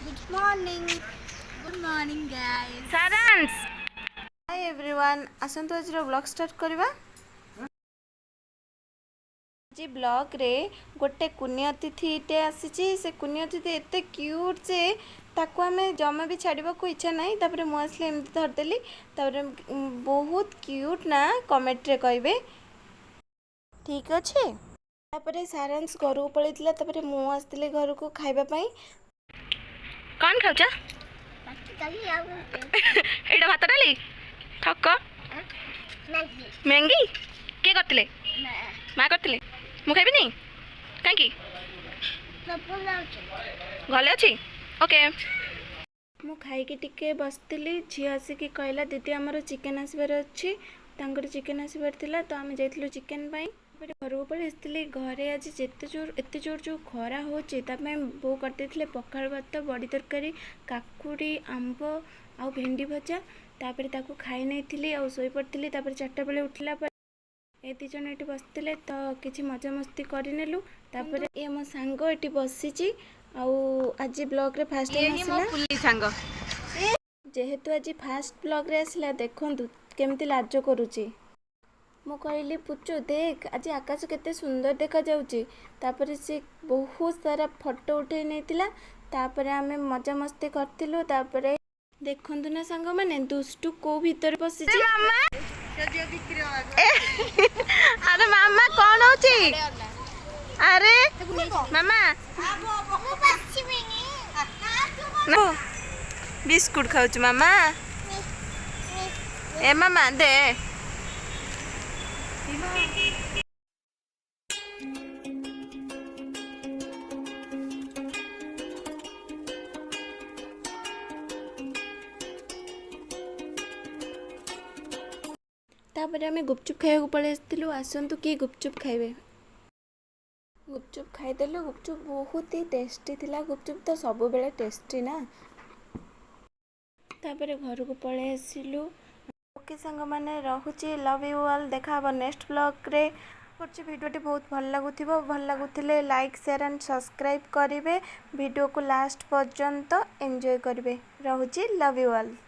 Good morning. Good morning, guys. सारांश hi everyone आसंतु आज blog start करवा। आज ब्लॉग रे गोटे कुनी अतिथिटे आसी से कुनी अतिथि एते क्यूट से ताको आमे जमा भी छाड़वा को इच्छा नहीं तापर मु आसले एमती धरदेली तापर बहुत क्यूट ना कमेंट रे कहबे ठीक अच्छे। तापर सारांश घर को पळैतिला तापर मु आसले घर को खाइबा पई कौन खाउचा एटा भात डाली ठक मैंगी के करतिले माँ करतिले मु खाइबी नहीं कहीं गले अच्छी ओके मु खाई टिके बसती झी आसिक कहला दीदी आमर चिकेन आसबार अच्छी चिकेन आसबार थिला तो आम जाइलु चिकेन पाई घर को पड़े घरे आज एत जोर जो खरा होमें बो करते पखाड़ भात बड़ी तरकारी काकुड़ी आंब आ भेंडी भजा तापर ताको खाई नहीं आ शोई पड़ी चार्टा बेले उठला ए दी जन ये बसते तो किसी मजामस्ती करनेलु तापर ये मो सांग ये बसी आज ब्लॉग रे फास्ट टाइम जेहेतु आज फास्ट ब्लॉग रे आसला देखंतु केमती लाज करुची मु कहली पुचु देख आज आकाश केते सुंदर देखा जाउची तापर से बहुत सारा फोटो उठे नैतिला तापर आमे मजा मस्ती करथिलु तापर देखंतु ना संग माने दुष्टु को भीतर बसी छी अरे मामा कौन होची अरे मामा बिस्कुट खाउच मामा ए मामा दे तापर आम गुपचुप खाया पलि आसतु किए गुपचुप खाइबे गुपचुप खाईदेलु गुपचुप बहुत ही टेस्टी थिला गुपचुप तो सब बेले टेस्टी ना तापर घर को पलि आसिलु ओके संग माने रहुची लव यू ऑल देखा नेक्स्ट ब्लॉग रे कुछ वीडियोटी बहुत भल लगुले लाइक शेयर एंड सब्सक्राइब करेंगे वीडियो को लास्ट पर्यंत एंजॉय करेंगे रहुची लव यू ऑल।